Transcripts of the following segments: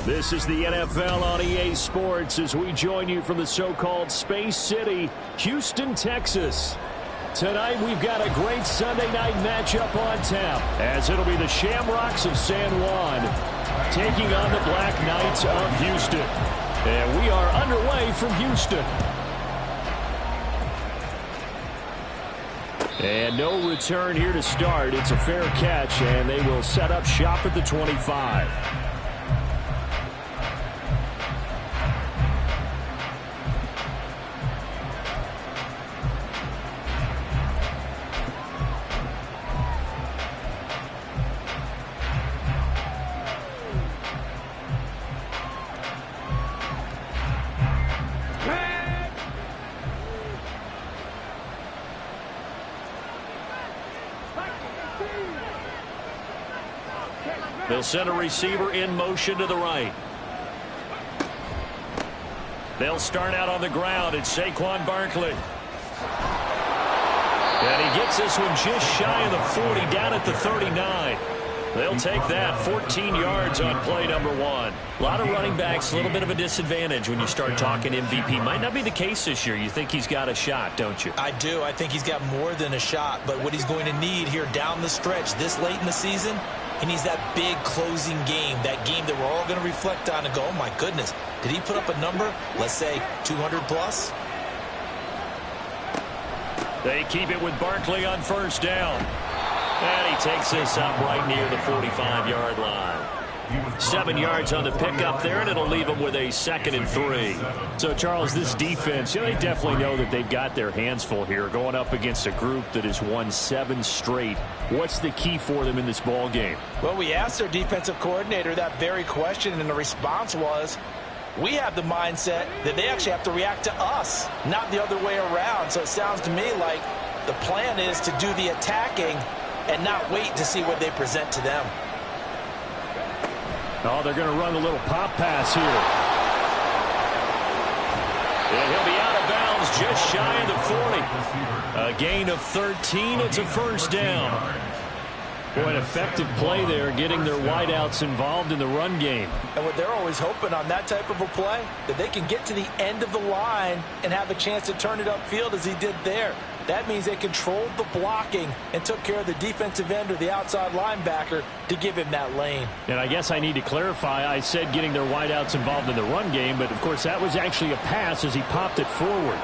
This is the NFL on EA Sports as we join you from the so-called Space City, Houston, Texas. Tonight we've got a great Sunday night matchup on tap as it'll be the Shamrocks of San Juan taking on the Blacknights of Houston. And we are underway from Houston. And no return here to start. It's a fair catch, and they will set up shop at the 25. They'll send a receiver in motion to the right. They'll start out on the ground. It's Saquon Barkley. And he gets this one just shy of the 40, down at the 39. They'll take that. 14 yards on play number one. A lot of running backs, a little bit of a disadvantage when you start talking MVP. Might not be the case this year. You think he's got a shot, don't you? I do. I think he's got more than a shot. But what he's going to need here down the stretch this late in the season, he needs that big closing game, that game that we're all going to reflect on and go, oh, my goodness, did he put up a number, let's say, 200 plus? They keep it with Barkley on first down. And he takes this up right near the 45-yard line. 7 yards on the pickup there, and it'll leave them with a 2nd and 3. So, Charles, this defense, they definitely know that they've got their hands full here going up against a group that has won 7 straight. What's the key for them in this ball game? Well, we asked their defensive coordinator that very question, and the response was, we have the mindset that they actually have to react to us, not the other way around. So it sounds to me like the plan is to do the attacking and not wait to see what they present to them. Oh, they're going to run a little pop pass here. And he'll be out of bounds just shy of the 40. A gain of 13. It's a first down. Boy, an effective play there, getting their wideouts involved in the run game. And what they're always hoping on that type of a play, that they can get to the end of the line and have a chance to turn it upfield as he did there. That means they controlled the blocking and took care of the defensive end or the outside linebacker to give him that lane. And I guess I need to clarify, I said getting their wideouts involved in the run game, but of course that was actually a pass as he popped it forward.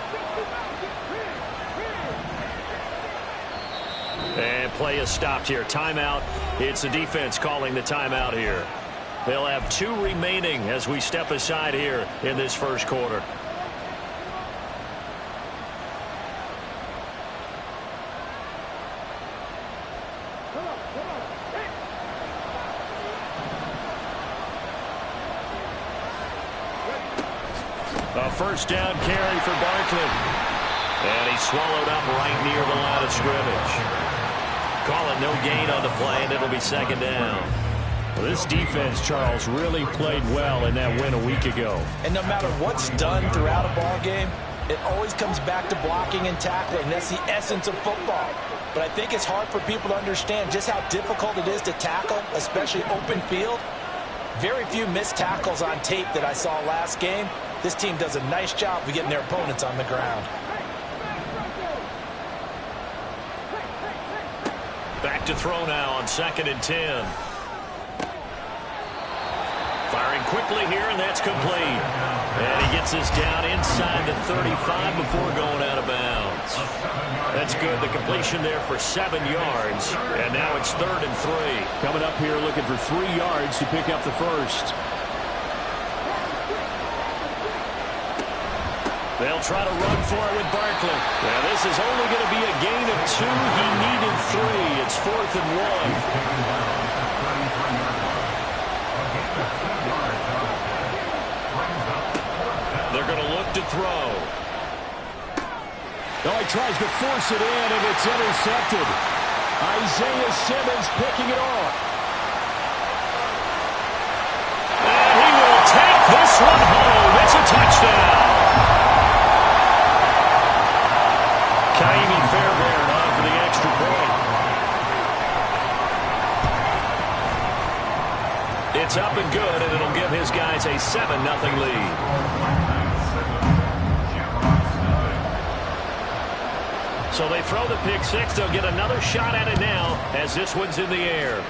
And play is stopped here. Timeout. It's the defense calling the timeout here. They'll have 2 remaining as we step aside here in this first quarter. A first down carry for Barkley. And he's swallowed up right near the line of scrimmage. Call it no gain on the play, and it'll be 2nd down. Well, this defense, Charles, really played well in that win a week ago. And no matter what's done throughout a ball game, it always comes back to blocking and tackling. That's the essence of football. But I think it's hard for people to understand just how difficult it is to tackle, especially open field. Very few missed tackles on tape that I saw last game. This team does a nice job of getting their opponents on the ground. Back to throw now on 2nd and 10. Firing quickly here, and that's complete. And he gets this down inside the 35 before going out of bounds. That's good. The completion there for 7 yards. And now it's 3rd and 3. Coming up here looking for 3 yards to pick up the first. They'll try to run for it with Barkley. Now this is only going to be a gain of 2. He needed 3. It's 4th and 1. They're going to look to throw. Oh, he tries to force it in, and it's intercepted. Isaiah Simmons picking it off. And he will take this one home. It's a touchdown. Kaimi Fairbairn on for the extra point. It's up and good, and it'll give his guys a 7-0 lead. So they throw the pick six. They'll get another shot at it now as this one's in the air.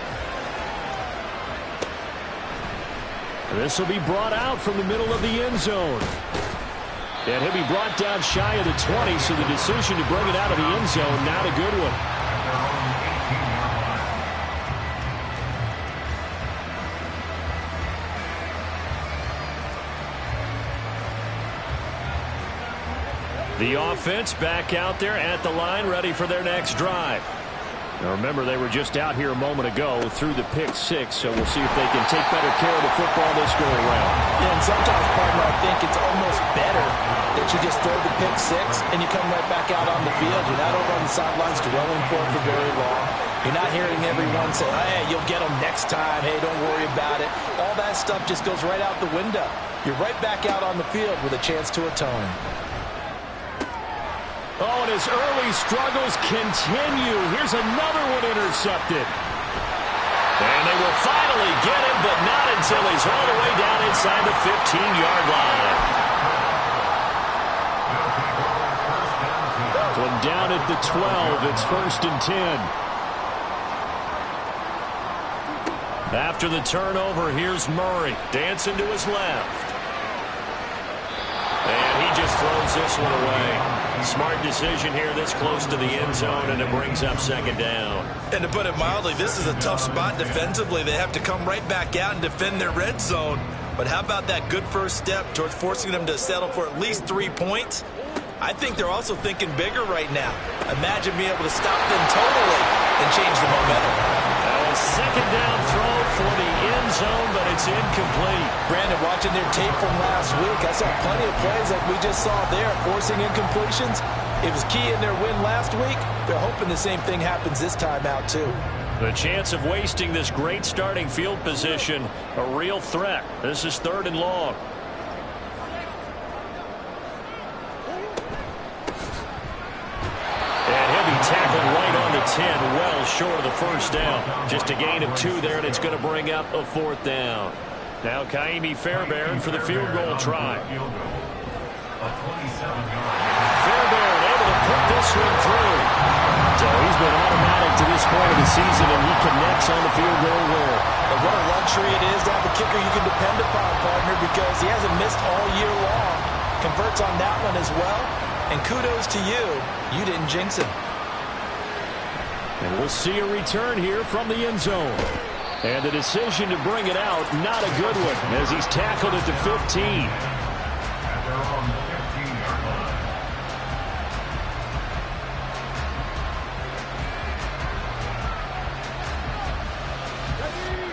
This will be brought out from the middle of the end zone. And he'll be brought down shy of the 20, so the decision to bring it out of the end zone, not a good one. The offense back out there at the line, ready for their next drive. Now remember, they were just out here a moment ago through the pick six, so we'll see if they can take better care of the football this go around. Yeah, and sometimes, partner, I think it's almost better that you just throw the pick six and you come right back out on the field. You're not over on the sidelines dwelling for it for very long. You're not hearing everyone say, hey, you'll get them next time. Hey, don't worry about it. All that stuff just goes right out the window. You're right back out on the field with a chance to atone. Oh, and his early struggles continue. Here's another one intercepted. And they will finally get him, but not until he's all the way down inside the 15-yard line. From down at the 12, it's 1st and 10. After the turnover, here's Murray. Dancing to his left. And he just throws this one away. Smart decision here this close to the end zone, and it brings up 2nd down. And to put it mildly, this is a tough spot defensively. They have to come right back out and defend their red zone. But how about that good first step towards forcing them to settle for at least 3 points? I think they're also thinking bigger right now. Imagine being able to stop them totally and change the momentum. A 2nd down throw for the end zone, but it's incomplete. Brandon, watching their tape from last week, I saw plenty of plays like we just saw there, forcing incompletions. It was key in their win last week. They're hoping the same thing happens this time out, too. The chance of wasting this great starting field position, a real threat. This is 3rd and long. Tackled right on the 10, well short of the 1st down. Just a gain of 2 there, and it's going to bring up a 4th down. Now Kaimi Fairbairn for the field goal try. Fairbairn able to put this one through. So he's been automatic to this point of the season, and he connects on the field goal there. And what a luxury it is to have a kicker you can depend upon, partner, because he hasn't missed all year long. Converts on that one as well. And kudos to you. You didn't jinx him. And we'll see a return here from the end zone. And the decision to bring it out, not a good one, as he's tackled at the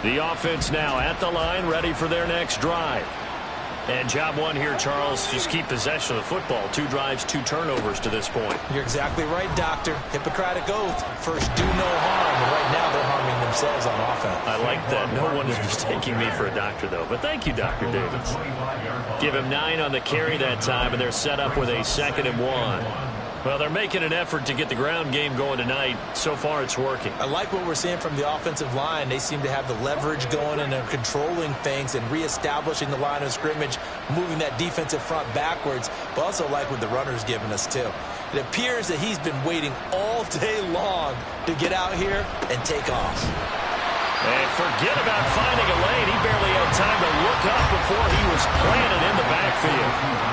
15. The offense now at the line, ready for their next drive. And job one here, Charles, just keep possession of the football. 2 drives, 2 turnovers to this point. You're exactly right, Doctor. Hippocratic oath. First, do no harm. And right now, they're harming themselves on offense. I like that. No one is mistaking me for a doctor, though. But thank you, Dr. Davis. Give him 9 on the carry that time, and they're set up with a 2nd and 1. Well, they're making an effort to get the ground game going tonight. So far, it's working. I like what we're seeing from the offensive line. They seem to have the leverage going, and they're controlling things and reestablishing the line of scrimmage, moving that defensive front backwards. But also like what the runner's giving us, too. It appears that he's been waiting all day long to get out here and take off. And forget about finding a lane. He barely had time to look up before he was planted in the backfield.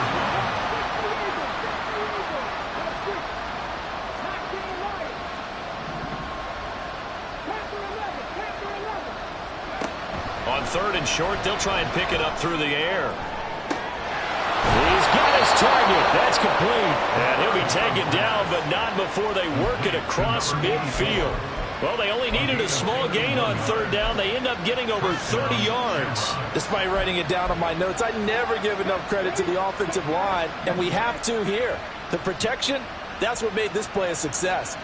On 3rd and short, they'll try and pick it up through the air. He's got his target. That's complete. And he'll be taken down, but not before they work it across midfield. Well, they only needed a small gain on 3rd down. They end up getting over 30 yards. Despite writing it down on my notes, I never give enough credit to the offensive line, and we have to here. The protection, that's what made this play a success.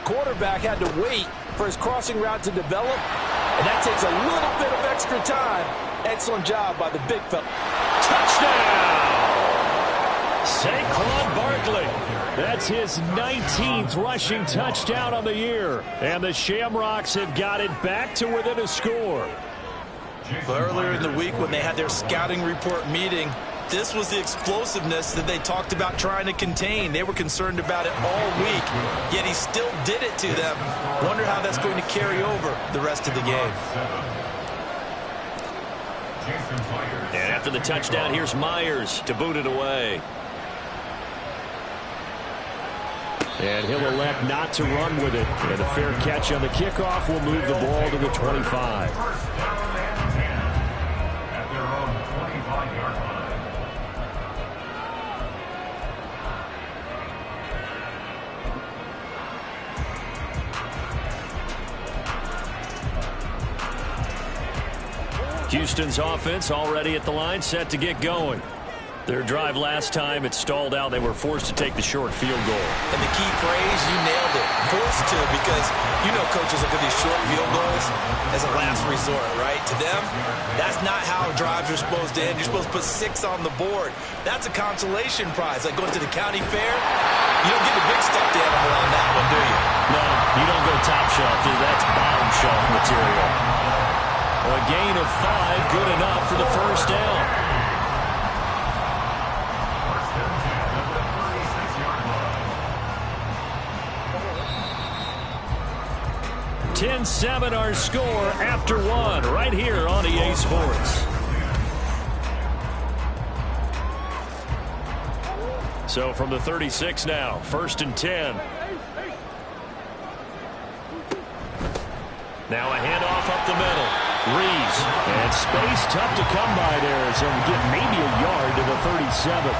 Quarterback had to wait for his crossing route to develop, and that takes a little bit of extra time. Excellent job by the big fella. Touchdown! Saquon Barkley. That's his 19th rushing touchdown on the year. And the Shamrocks have got it back to within a score. But earlier in the week when they had their scouting report meeting, this was the explosiveness that they talked about trying to contain. They were concerned about it all week, yet he still did it to them. Wonder how that's going to carry over the rest of the game. And after the touchdown, here's Myers to boot it away. And he'll elect not to run with it. And a fair catch on the kickoff will move the ball to the 25. Houston's offense already at the line, set to get going. Their drive last time, it stalled out. They were forced to take the short field goal. And the key phrase, you nailed it, forced to, because you know coaches look at these short field goals as a last resort, right? To them, that's not how drives are supposed to end. You're supposed to put 6 on the board. That's a consolation prize, like going to the county fair. You don't get the big stuffed animal on that one, do you? No, you don't go top shelf. That's bottom shelf material. A gain of 5, good enough for the first down. 10-7 our score after 1 right here on EA Sports. So from the 36 now, 1st and 10. Now a handoff up the middle. Reeves. And space tough to come by there. So we get maybe a yard to the 37.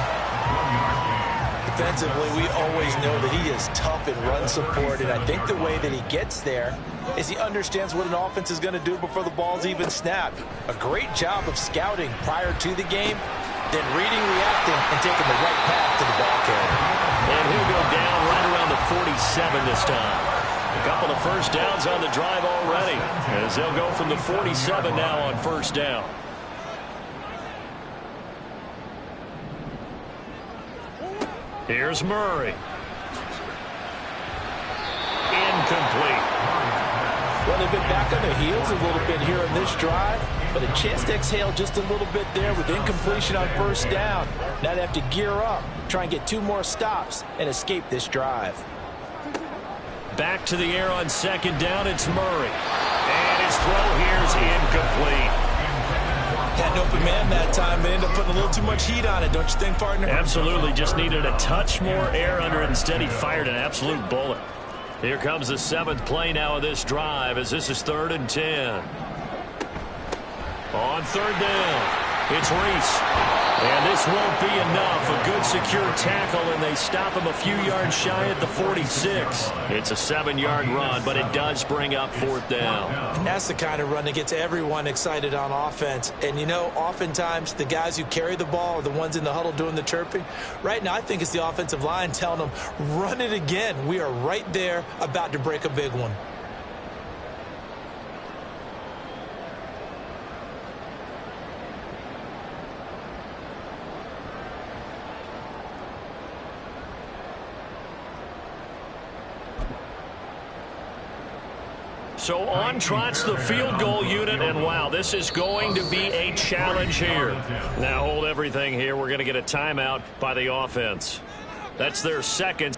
Defensively, we always know that he is tough in run support, and I think the way that he gets there is he understands what an offense is going to do before the ball's even snapped. A great job of scouting prior to the game, then reading, reacting, and taking the right path to the ball carrier. And he'll go down right around the 47 this time. A couple of first downs on the drive already, as they'll go from the 47 now on first down. Here's Murray. Incomplete. Well, they've been back on their heels a little bit here on this drive, but a chance to exhale just a little bit there with incompletion on first down. Now they have to gear up, try and get 2 more stops, and escape this drive. Back to the air on second down, it's Murray. And his throw here's incomplete. Had an open man that time, but ended up putting a little too much heat on it, don't you think, partner? Absolutely, just needed a touch more air under it. Instead, he fired an absolute bullet. Here comes the 7th play now of this drive, as this is 3rd and 10. On 3rd down, it's Reese. And this won't be enough. A good secure tackle, and they stop him a few yards shy at the 46. It's a 7-yard run, but it does bring up 4th down. That's the kind of run that gets everyone excited on offense. And, you know, oftentimes the guys who carry the ball are the ones in the huddle doing the chirping. Right now, I think it's the offensive line telling them, run it again. We are right there about to break a big one. So on trots the field goal unit, and wow, this is going to be a challenge here. Now hold everything here. We're going to get a timeout by the offense. That's their second.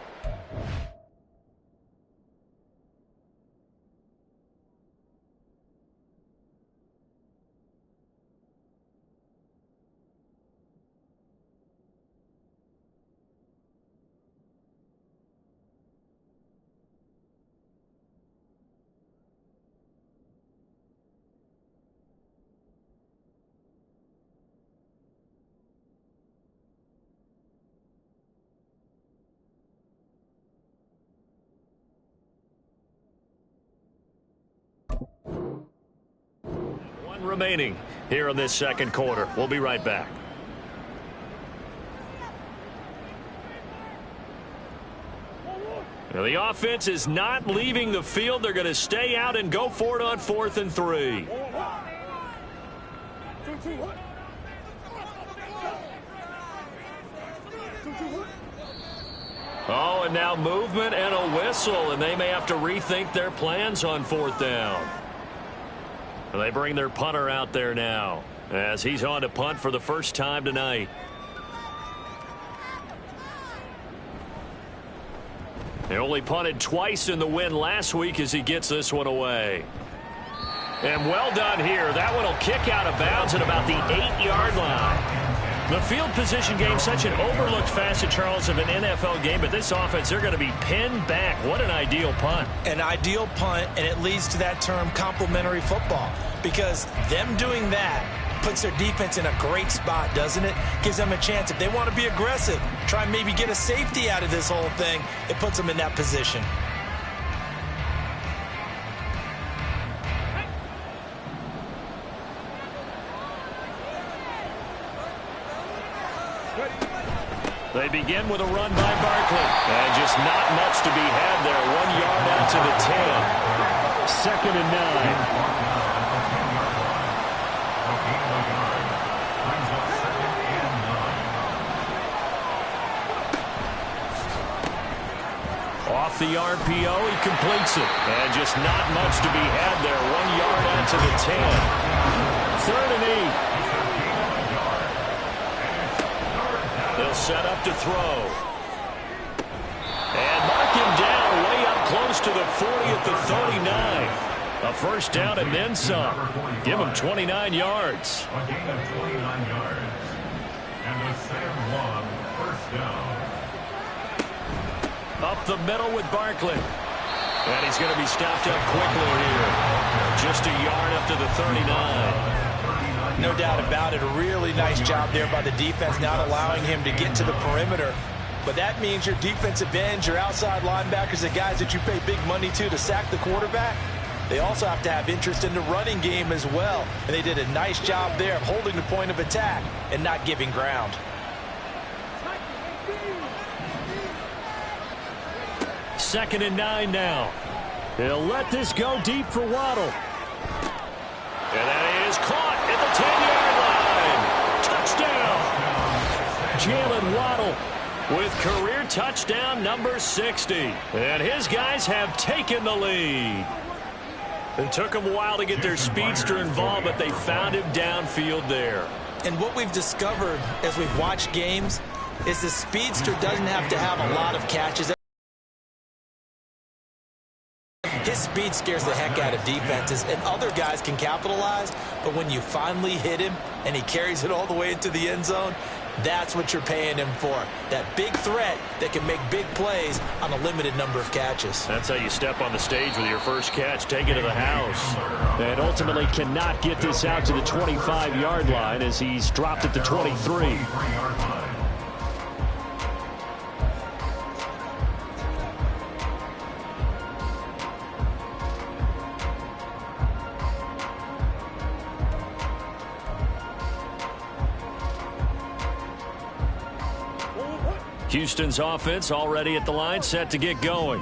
Remaining here in this second quarter. We'll be right back. Now the offense is not leaving the field. They're going to stay out and go for it on 4th and 3. Oh, and now movement and a whistle, and they may have to rethink their plans on 4th down. They bring their punter out there now as he's on to punt for the first time tonight. They only punted twice in the win last week as he gets this one away. And well done here. That one will kick out of bounds at about the 8-yard line. The field position game, such an overlooked facet, Charles, of an NFL game, but this offense, they're going to be pinned back. What an ideal punt. An ideal punt, and it leads to that term complementary football, because them doing that puts their defense in a great spot, doesn't it? Gives them a chance. If they want to be aggressive, try and maybe get a safety out of this whole thing, it puts them in that position. They begin with a run by Barkley. And just not much to be had there. 1 yard out to the 10. 2nd and 9. Off the RPO, he completes it. And just not much to be had there. 1 yard out to the 10. 3rd and 8. They'll set up to throw. And mark him down way up close to the 40 at the 39. A first down and then some. Give him 29 yards. A gain of 29 yards. And the Sam Long first down. Up the middle with Barkley. And he's going to be stopped up quickly here. Just a yard up to the 39. No doubt about it. A really nice job there by the defense, not allowing him to get to the perimeter. But that means your defensive ends, your outside linebackers, the guys that you pay big money to sack the quarterback, they also have to have interest in the running game as well. And they did a nice job there of holding the point of attack and not giving ground. Second and 9 now. He'll let this go deep for Waddle. And that is caught at the 10-yard line. Touchdown. Jalen Waddle with career touchdown number 60. And his guys have taken the lead. It took them a while to get their speedster involved, but they found him downfield there. And what we've discovered as we've watched games is the speedster doesn't have to have a lot of catches. His speed scares the heck out of defenses, and other guys can capitalize, but when you finally hit him and he carries it all the way into the end zone, that's what you're paying him for. That big threat that can make big plays on a limited number of catches. That's how you step on the stage with your first catch, take it to the house. And ultimately cannot get this out to the 25-yard line as he's dropped at the 23. Houston's offense already at the line, set to get going.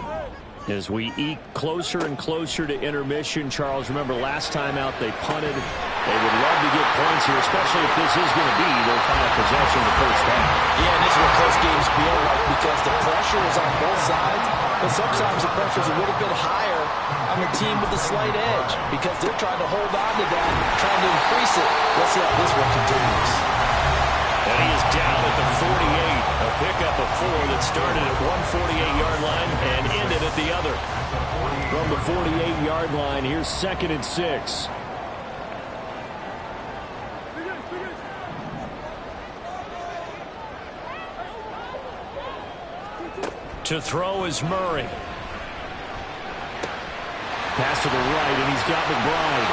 As we eke closer and closer to intermission, Charles, remember last time out they punted. They would love to get points here, especially if this is going to be their final possession of the first half. Yeah, and this is what close games feel like because the pressure is on both sides, but sometimes the pressure is a little bit higher on the team with the slight edge because they're trying to hold on to that, trying to increase it. Let's see how this one continues. And he is down at the 48. A pickup of 4 that started at one 48-yard line and ended at the other. From the 48-yard line, here's 2nd and 6. To throw is Murray. Pass to the right, and he's got McBride.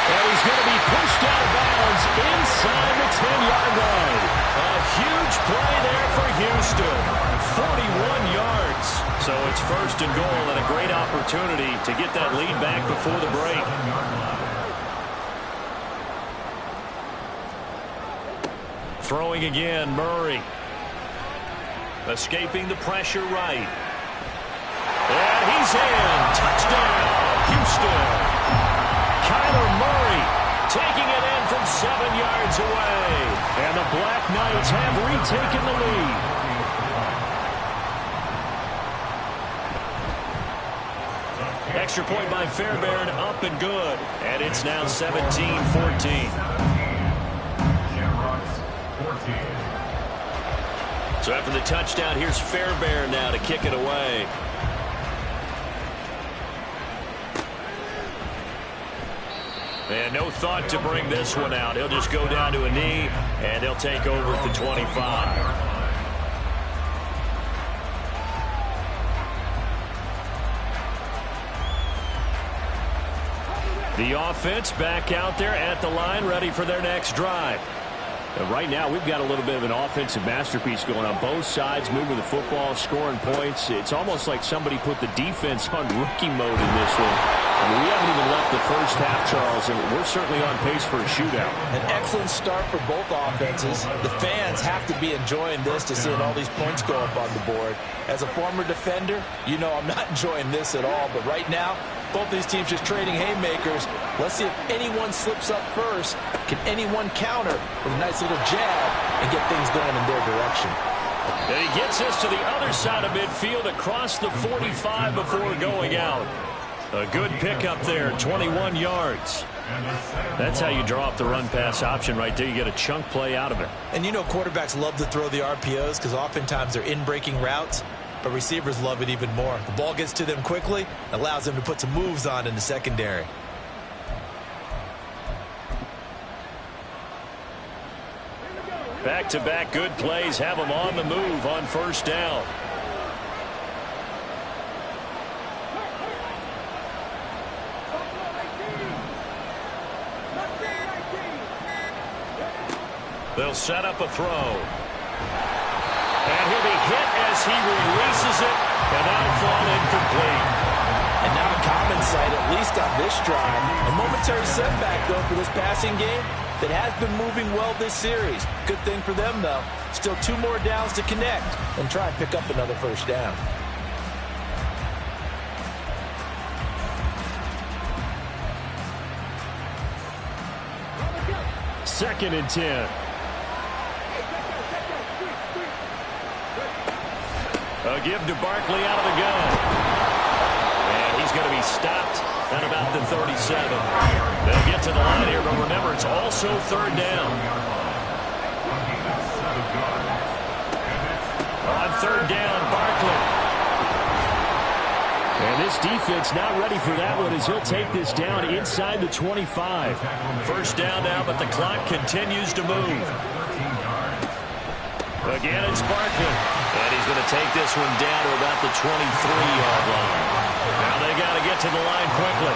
And he's going to be pushed out of bounds inside the 10-yard line. A huge play there for Houston. 41 yards. So it's 1st and goal and a great opportunity to get that lead back before the break. Throwing again, Murray. Escaping the pressure right. And he's in. Touchdown, Houston. Kyler Murray taking it in from 7 yards away. And the Black Knights have retaken the lead. extra point by Fairbairn, up and good. And it's now 17-14. Shamrocks 14. So after the touchdown, here's Fairbairn now to kick it away. And no thought to bring this one out. He'll just go down to a knee, and they'll take over at the 25. The offense back out there at the line, ready for their next drive. Right now, we've got a little bit of an offensive masterpiece going on both sides, moving the football, scoring points. It's almost like somebody put the defense on rookie mode in this one. I mean, we haven't even left the first half, Charles, and we're certainly on pace for a shootout. An excellent start for both offenses. The fans have to be enjoying this to seeing all these points go up on the board. As a former defender, you know I'm not enjoying this at all, but right now, both these teams just trading haymakers. Let's see if anyone slips up first. Can anyone counter with a nice little jab and get things going in their direction? And he gets us to the other side of midfield across the 45 before going out. A good pickup there, 21 yards. That's how you draw up the run-pass option right there. You get a chunk play out of it. And you know quarterbacks love to throw the RPOs because oftentimes they're in-breaking routes. But receivers love it even more. The ball gets to them quickly, allows them to put some moves on in the secondary. Back-to-back good plays have them on the move on first down. They'll set up a throw. And he'll be hit as he releases it, and that'll fall incomplete. And now a common sight, at least on this drive. A momentary setback, though, for this passing game that has been moving well this series. Good thing for them, though. Still 2 more downs to connect and try and pick up another first down. Second and 10. A give to Barkley out of the gun. And he's going to be stopped at about the 37. They'll get to the line here, but remember, it's also third down. On third down, Barkley. And this defense not ready for that one as he'll take this down inside the 25. First down now, but the clock continues to move. Again, it's Barkley. And he's going to take this one down to about the 23-yard line. Now they got to get to the line quickly.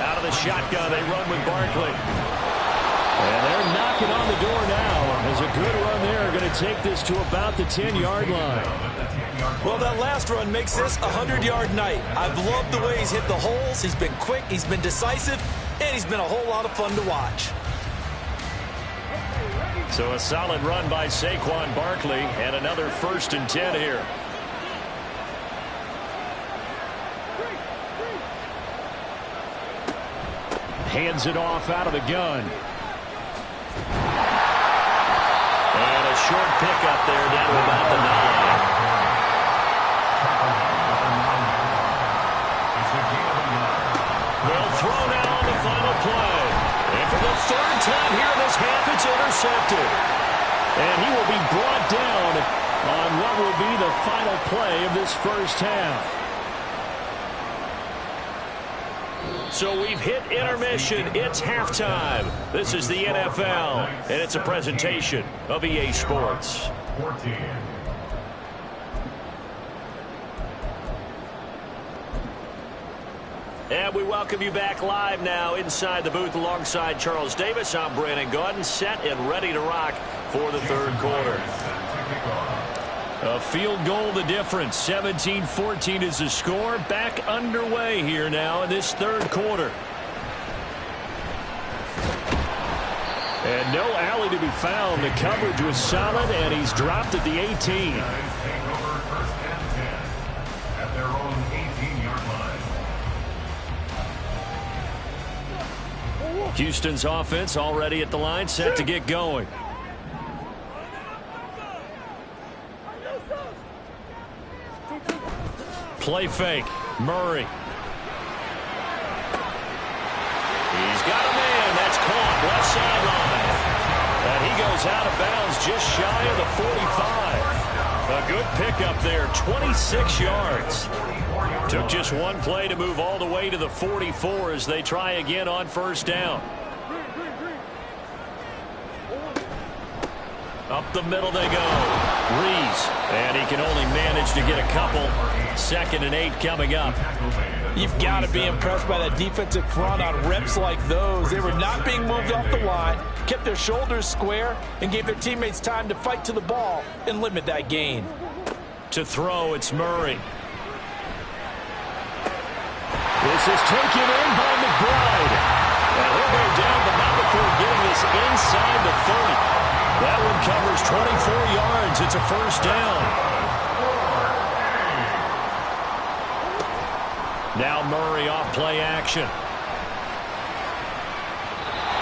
Out of the shotgun, they run with Barkley. And they're knocking on the door now. As a good run there, going to take this to about the 10-yard line. Well, that last run makes this a 100-yard night. I've loved the way he's hit the holes. He's been quick, he's been decisive, and he's been a whole lot of fun to watch. So a solid run by Saquon Barkley, and another 1st and 10 here. Hands it off out of the gun. And a short pickup there down to about the 9. They'll throw now on the final play. And for the 3rd time here in this half, it's intercepted. And he will be brought down on what will be the final play of this first half. So we've hit intermission. It's halftime. This is the NFL, and it's a presentation of EA Sports. 14. And we welcome you back live now inside the booth alongside Charles Davis. I'm Brandon Gaudin, set and ready to rock for the 3rd quarter. A field goal the difference. 17-14 is the score. Back underway here now in this 3rd quarter. And no alley to be found. The coverage was solid, and he's dropped at the 18. Houston's offense already at the line, set to get going. Play fake. Murray. He's got a man. That's caught. Left sideline. And he goes out of bounds just shy of the 45. A good pickup there. 26 yards. Took just one play to move all the way to the 44 as they try again on first down. Up the middle they go. Rees. And he can only manage to get a couple. 2nd and 8 coming up. You've got to be impressed by that defensive front on reps like those. They were not being moved off the line, kept their shoulders square, and gave their teammates time to fight to the ball and limit that gain. To throw, it's Murray. This is taken in by McBride. And he'll go down, but not before getting this inside the 30. That one covers 24 yards. It's a first down. Now Murray off play action.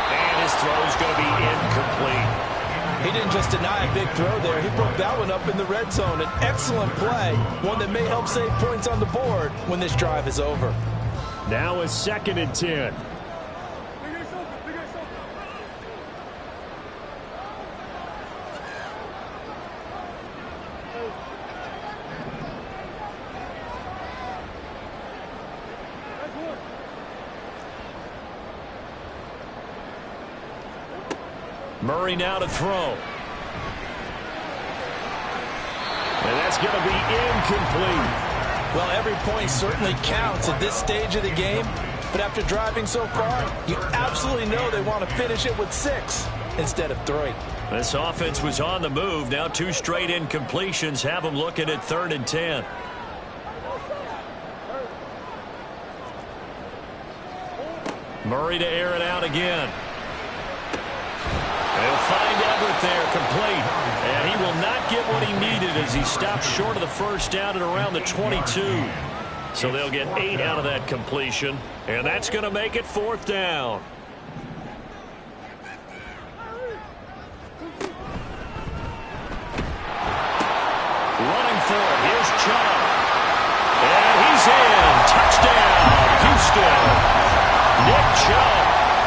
And his throw's going to be incomplete. He didn't just deny a big throw there. He broke that one up in the red zone. An excellent play, one that may help save points on the board when this drive is over. Now a 2nd and 10. Murray now to throw. And that's going to be incomplete. Well, every point certainly counts at this stage of the game. But after driving so far, you absolutely know they want to finish it with 6 instead of 3. This offense was on the move. Now 2 straight incompletions have them looking at 3rd and 10. Murray to air it out again. They'll find Everett there, complete. And he will not get what he needed as he stopped short of the first down at around the 22. So they'll get 8 out of that completion. And that's going to make it 4th down. Running for it. Here's Chubb. And he's in. Touchdown, Houston. Nick Chubb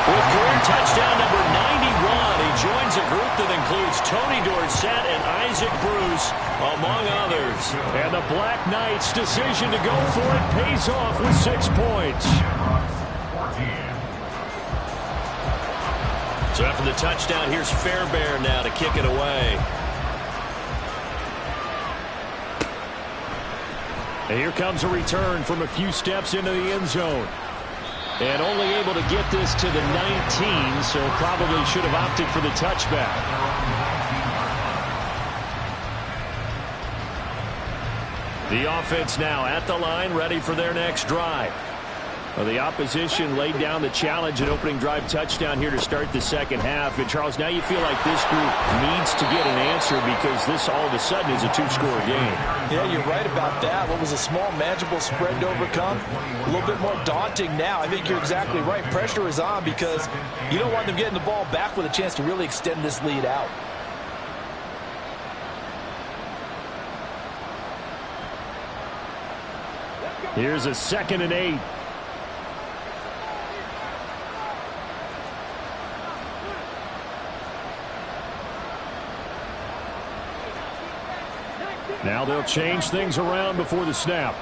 with career touchdown number 91. He joins a group that includes Tony Dorsett and Isaac Bruce, among others. And the Blacknights' decision to go for it pays off with 6 points. So after the touchdown, here's Fairbairn now to kick it away. And here comes a return from a few steps into the end zone. And only able to get this to the 19, so probably should have opted for the touchback. The offense now at the line, ready for their next drive. Well, the opposition laid down the challenge and opening drive touchdown here to start the second half. And, Charles, now you feel like this group needs to get an answer because this all of a sudden is a 2-score game. Yeah, you're right about that. What was a small, manageable spread to overcome, a little bit more daunting now. I think you're exactly right. Pressure is on because you don't want them getting the ball back with a chance to really extend this lead out. Here's a 2nd and 8. Now they'll change things around before the snap.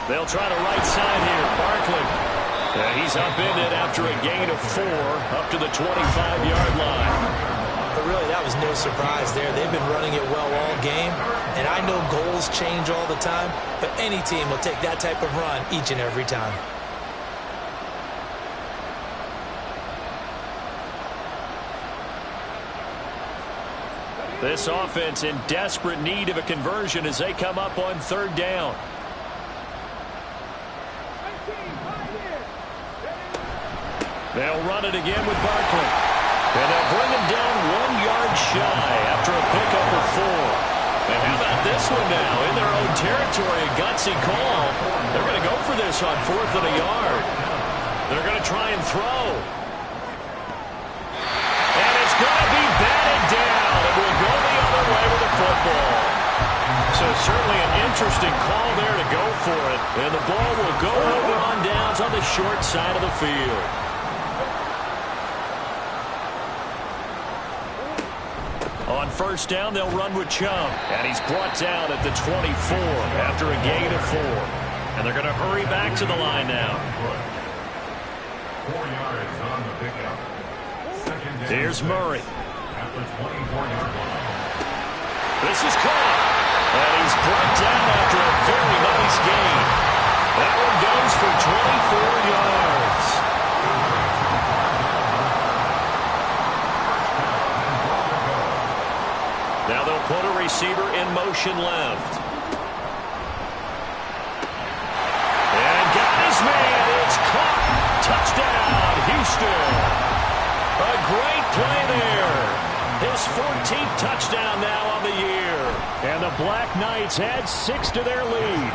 They'll try the right side here. Barkley. He's up in it after a gain of 4 up to the 25-yard line. But really, that was no surprise there. They've been running it well all game. And I know goals change all the time, but any team will take that type of run each and every time. This offense in desperate need of a conversion as they come up on 3rd down. They'll run it again with Barkley. And they'll bring him down 1 yard shy after a pickup of 4. And how about this one now? In their own territory, a gutsy call. They're going to go for this on 4th and a yard. They're going to try and throw. And it's going to be batted down. It will go the other way with a football. So certainly an interesting call there to go for it. And the ball will go over on downs on the short side of the field. On first down, they'll run with Chum. And he's brought down at the 24 after a gain of 4. And they're going to hurry back to the line now. 4 yards on the pickup. Here's Murray. At the 24-yard line. This is caught. And he's brought down after a very nice gain. That one goes for 24 yards. Now they'll put a receiver in motion left. And got his man. It's caught. Touchdown, Houston. A great play there. His 14th touchdown now on the year. And the Blacknights add 6 to their lead.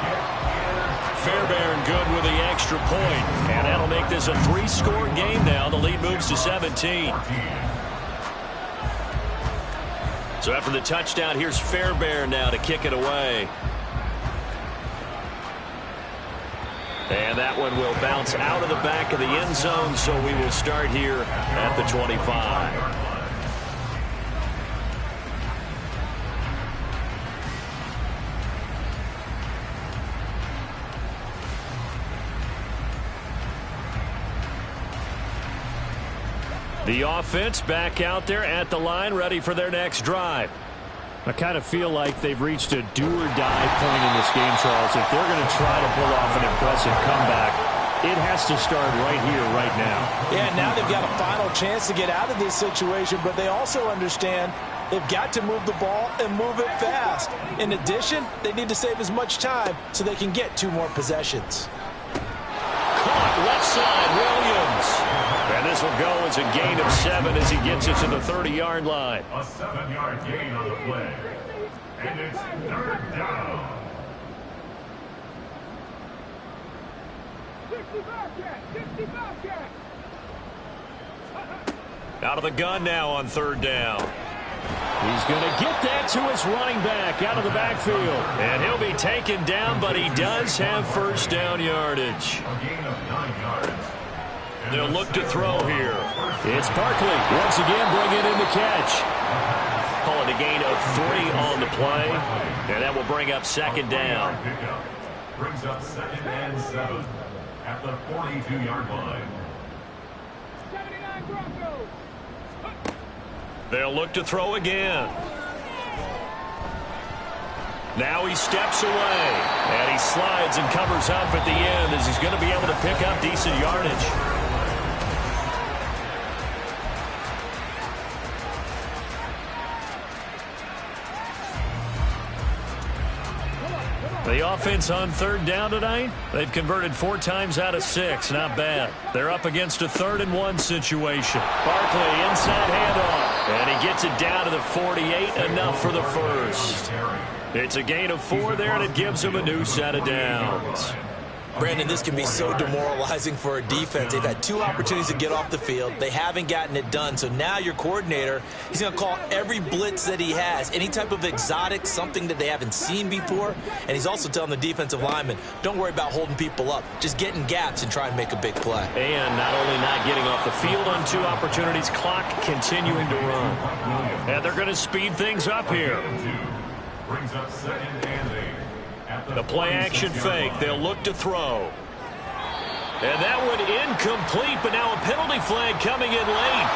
Fairbairn good with the extra point. And that'll make this a 3-score game now. The lead moves to 17. So after the touchdown, here's Fairbairn now to kick it away. And that one will bounce out of the back of the end zone, so we will start here at the 25. The offense back out there at the line, ready for their next drive. I kind of feel like they've reached a do-or-die point in this game, Charles. If they're going to try to pull off an impressive comeback, it has to start right here, right now. Yeah, now they've got a final chance to get out of this situation, but they also understand they've got to move the ball and move it fast. In addition, they need to save as much time so they can get 2 more possessions. Caught left side, Williams. And this will go as a gain of 7 as he gets it to the 30-yard line. A 7-yard gain on the play. And it's 3rd down. Out of the gun now on 3rd down. He's going to get that to his running back out of the backfield. And he'll be taken down, but he does have first down yardage. A gain of 9 yards. They'll look to throw here. It's Barkley once again bringing in the catch. Call it a gain of 3 on the play. And that will bring up 2nd down. Brings up 2nd and 7 at the 42-yard line. They'll look to throw again. Now he steps away. And he slides and covers up at the end as he's going to be able to pick up decent yardage. The offense on 3rd down tonight, they've converted 4 times out of 6. Not bad. They're up against a 3rd and 1 situation. Barkley inside handoff. And he gets it down to the 48. Enough for the first. It's a gain of 4 there, and it gives them a new set of downs. Brandon, this can be so demoralizing for a defense. They've had 2 opportunities to get off the field. They haven't gotten it done. So now your coordinator, he's going to call every blitz that he has, any type of exotic, something that they haven't seen before. And he's also telling the defensive lineman, don't worry about holding people up. Just get in gaps and try and make a big play. And not only not getting off the field on 2 opportunities, clock continuing to run. And they're going to speed things up here. Brings up 2nd and 8. The play-action fake. They'll look to throw. And that one incomplete, but now a penalty flag coming in late.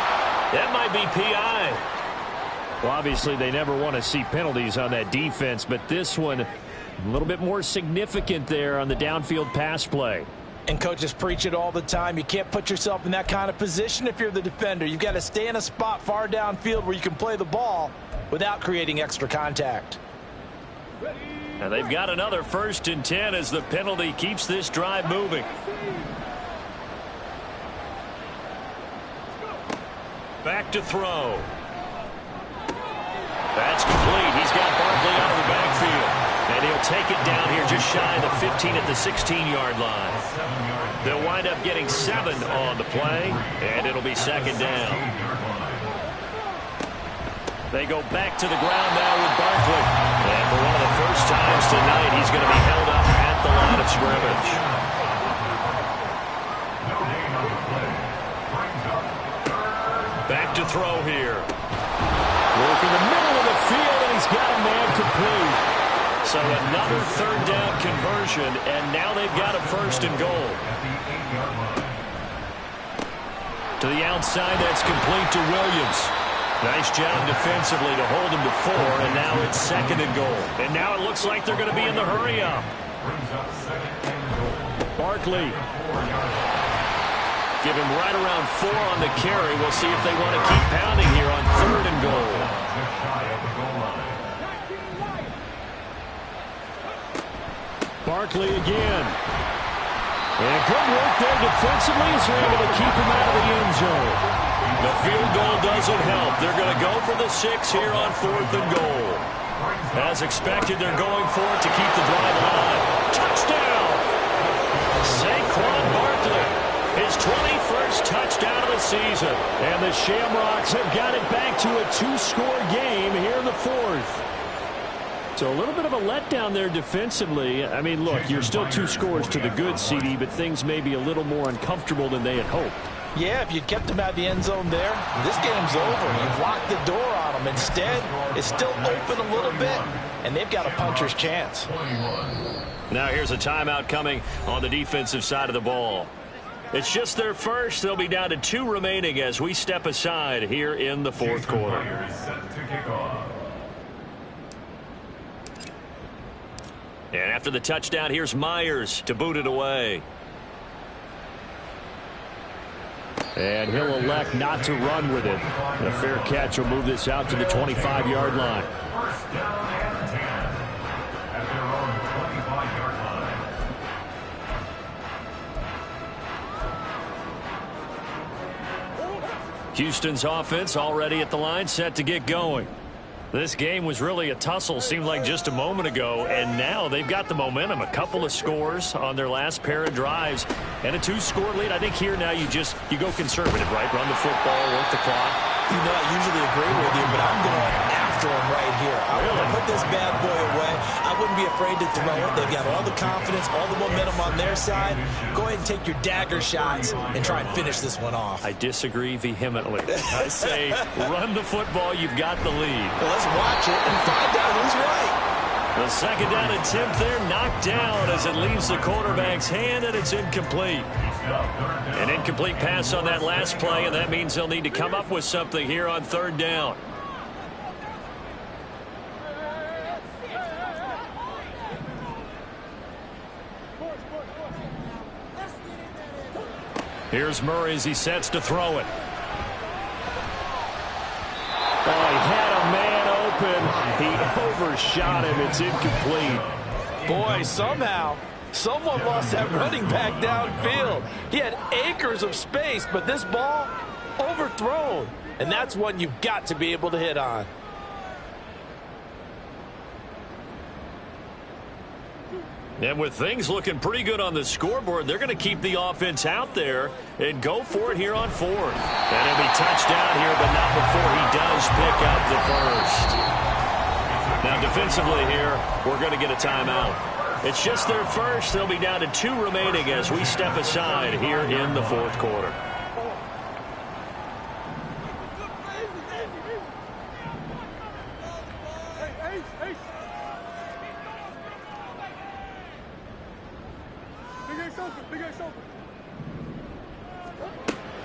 That might be PI. Well, obviously, they never want to see penalties on that defense, but this one a little bit more significant there on the downfield pass play. And coaches preach it all the time. You can't put yourself in that kind of position if you're the defender. You've got to stay in a spot far downfield where you can play the ball without creating extra contact. And they've got another 1st and 10 as the penalty keeps this drive moving. Back to throw. That's complete. He's got Barkley out of the backfield. And he'll take it down here just shy of the 15 at the 16-yard line. They'll wind up getting 7 on the play, and it'll be 2nd down. They go back to the ground now with Barkley. And for one of the first times tonight, he's going to be held up at the line of scrimmage. Back to throw here. Work in the middle of the field, and he's got a man complete. So another third down conversion, and now they've got a first and goal. To the outside, that's complete to Williams. Nice job defensively to hold him to 4, and now it's second and goal. And now it looks like they're going to be in the hurry-up. Barkley. Give him right around 4 on the carry. We'll see if they want to keep pounding here on third and goal. Barkley again. And good work there defensively as they're able to keep him out of the end zone. The field goal doesn't help. They're going to go for the 6 here on fourth and goal. As expected, they're going for it to keep the drive alive. Touchdown! Saquon Barkley, his 21st touchdown of the season. And the Shamrocks have got it back to a 2-score game here in the fourth. So a little bit of a letdown there defensively. I mean, look, you're still 2 scores to the good, CD, but things may be a little more uncomfortable than they had hoped. Yeah, if you'd kept them out of the end zone there, this game's over. You've locked the door on them. Instead, it's still open a little bit, and they've got a puncher's chance. Now here's a timeout coming on the defensive side of the ball. It's just their first. They'll be down to 2 remaining as we step aside here in the fourth quarter. And after the touchdown, here's Myers to boot it away. And he'll elect not to run with it. A fair catch will move this out to the 25-yard line. First down and 10 at their own 25-yard line. Houston's offense already at the line, set to get going. This game was really a tussle, seemed like just a moment ago, and now they've got the momentum. A couple of scores on their last pair of drives and a 2-score lead. I think here now you go conservative, right? Run the football, work the clock. You know, I usually agree with you, but I'm going after him right here. I want to put this bad boy away. I wouldn't be afraid to throw it. They've got all the confidence, all the momentum on their side. Go ahead and take your dagger shots and try and finish this one off. I disagree vehemently. I say run the football. You've got the lead. Well, let's watch it and find out who's right. The second down attempt there knocked down as it leaves the quarterback's hand, and it's incomplete. An incomplete pass on that last play, and that means they'll need to come up with something here on third down. Here's Murray as he sets to throw it. Oh, he had a man open. He overshot him. It's incomplete. Boy, somehow someone lost that running back downfield. He had acres of space, but this ball overthrown. And that's one you've got to be able to hit on. And with things looking pretty good on the scoreboard, they're going to keep the offense out there and go for it here on fourth. And he'll be touchdown here, but not before he does pick up the first. Now defensively here, we're going to get a timeout. It's just their first. They'll be down to 2 remaining as we step aside here in the fourth quarter.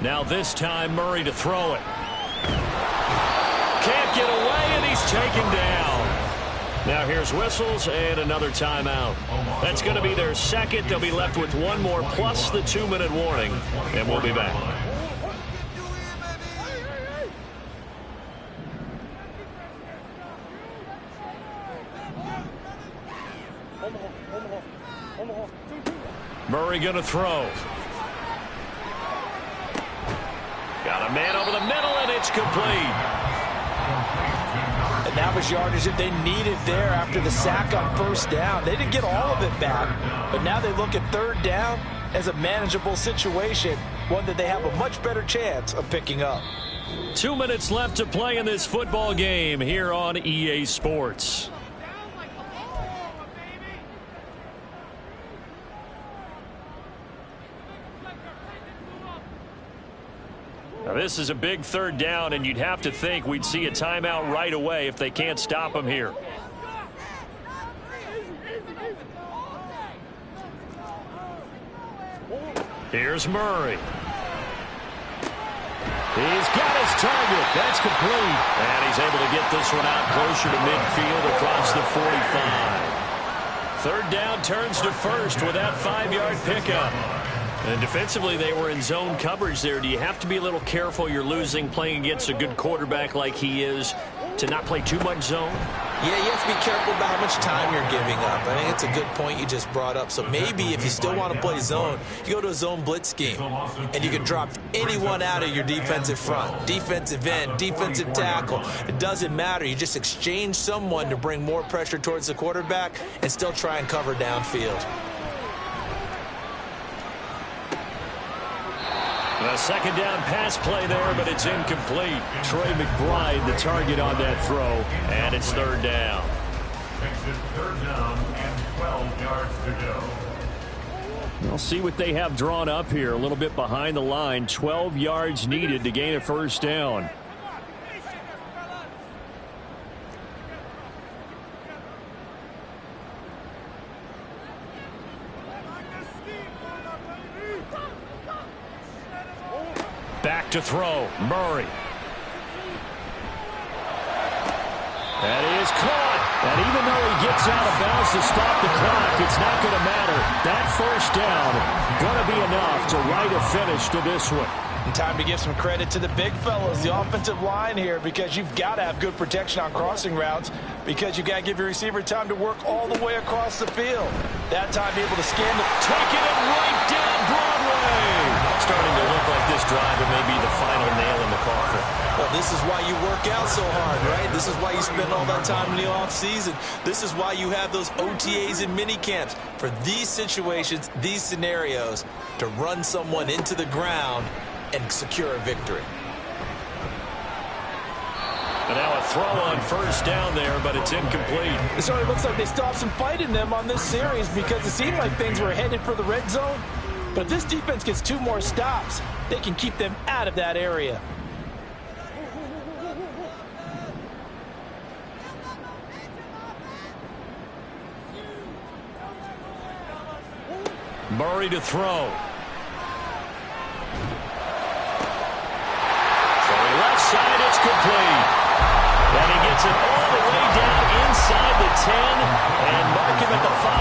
Now this time Murray to throw it. Can't get away, and he's taken down. Now here's whistles and another timeout. That's going to be their second. They'll be left with 1 more plus the 2-minute warning, and we'll be back. Murray going to throw. Got a man over the middle, and it's complete. And that was yardage that they needed there after the sack on first down. They didn't get all of it back, but now they look at third down as a manageable situation, one that they have a much better chance of picking up. 2 minutes left to play in this football game here on EA Sports. Now this is a big third down, and you'd have to think we'd see a timeout right away if they can't stop him here. Here's Murray. He's got his target. That's complete. And he's able to get this one out closer to midfield across the 45. Third down turns to first with that 5-yard pickup. And defensively, they were in zone coverage there. Do you have to be a little careful? You're losing playing against a good quarterback like he is to not play too much zone? Yeah, you have to be careful about how much time you're giving up. I think it's a good point you just brought up. So maybe if you still want to play zone, you go to a zone blitz scheme. And you can drop anyone out of your defensive front. Defensive end, defensive tackle. It doesn't matter. You just exchange someone to bring more pressure towards the quarterback and still try and cover downfield. A second down pass play there, but it's incomplete. Trey McBride, the target on that throw, and it's third down. Makes it third down and 12 yards to go. We'll see what they have drawn up here. A little bit behind the line. 12 yards needed to gain a first down. Back to throw. Murray. That is caught. And even though he gets out of bounds to stop the clock, it's not going to matter. That first down going to be enough to write a finish to this one. And time to give some credit to the big fellas, the offensive line here, because you've got to have good protection on crossing routes, because you've got to give your receiver time to work all the way across the field. That time be able to scan the taking it right down Broadway. Starting to look like this drive may be the final nail in the coffin. Well, this is why you work out so hard, right? This is why you spend all that time in the offseason. This is why you have those OTAs and mini camps for these situations, these scenarios, to run someone into the ground and secure a victory. And now a throw on first down there, but it's incomplete. It certainly looks like they stopped some fight in them on this series because it seemed like things were headed for the red zone. But if this defense gets 2 more stops, they can keep them out of that area. Murray to throw. From left side, it's complete. And he gets it all the way down inside the 10 and mark him at the 5.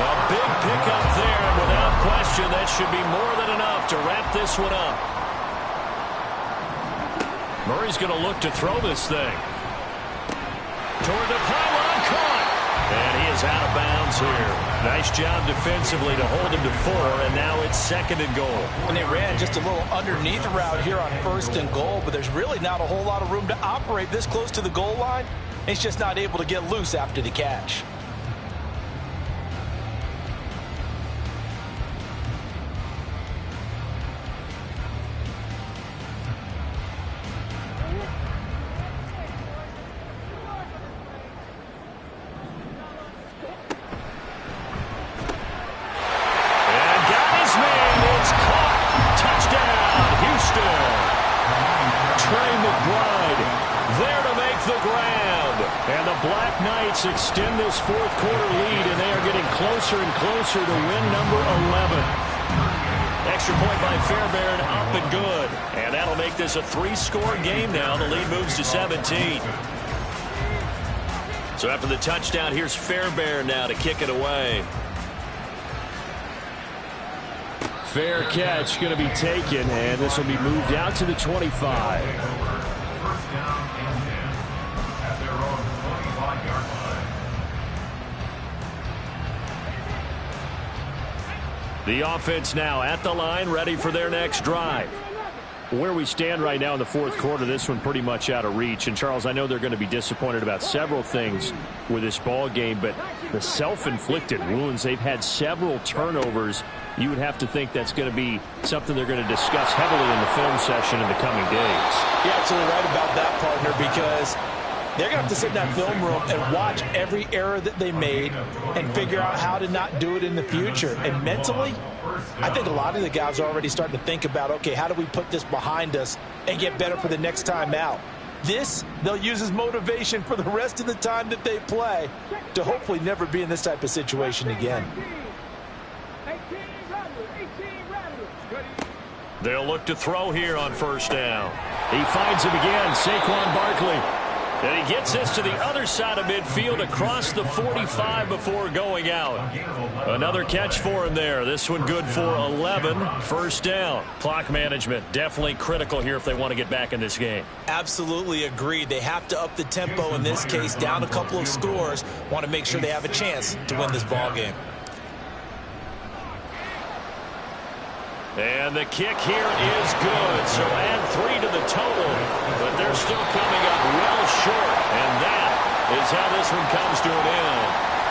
A big pickup there, and without question, that should be more than enough to wrap this one up. Murray's going to look to throw this thing. Toward the pylon, caught. And he is out of bounds here. Nice job defensively to hold him to 4, and now it's 2nd and goal. And they ran just a little underneath route here on 1st and goal, but there's really not a whole lot of room to operate this close to the goal line. He's just not able to get loose after the catch. And the Blacknights extend this 4th quarter lead, and they are getting closer and closer to win number 11. Extra point by Fairbairn, up and good. And that'll make this a 3-score game now. The lead moves to 17. So after the touchdown, here's Fairbairn now to kick it away. Fair catch going to be taken, and this will be moved out to the 25. First down and 10 at their own 25-yard line. The offense now at the line, ready for their next drive. Where we stand right now in the fourth quarter, this one pretty much out of reach. And, Charles, I know they're going to be disappointed about several things with this ball game, but the self-inflicted wounds, they've had several turnovers. You would have to think that's going to be something they're going to discuss heavily in the film session in the coming days. You're absolutely right about that, partner, because they're going to have to sit in that film room and watch every error that they made and figure out how to not do it in the future. And mentally, I think a lot of the guys are already starting to think about, okay, how do we put this behind us and get better for the next time out? This, they'll use as motivation for the rest of the time that they play to hopefully never be in this type of situation again. They'll look to throw here on first down. He finds him again, Saquon Barkley. And he gets this to the other side of midfield across the 45 before going out. Another catch for him there. This one good for 11. First down. Clock management definitely critical here if they want to get back in this game. Absolutely agreed. They have to up the tempo in this case, down a couple of scores. Want to make sure they have a chance to win this ball game. And the kick here is good. So add 3 to the total. But they're still coming up well short. And that is how this one comes to an end.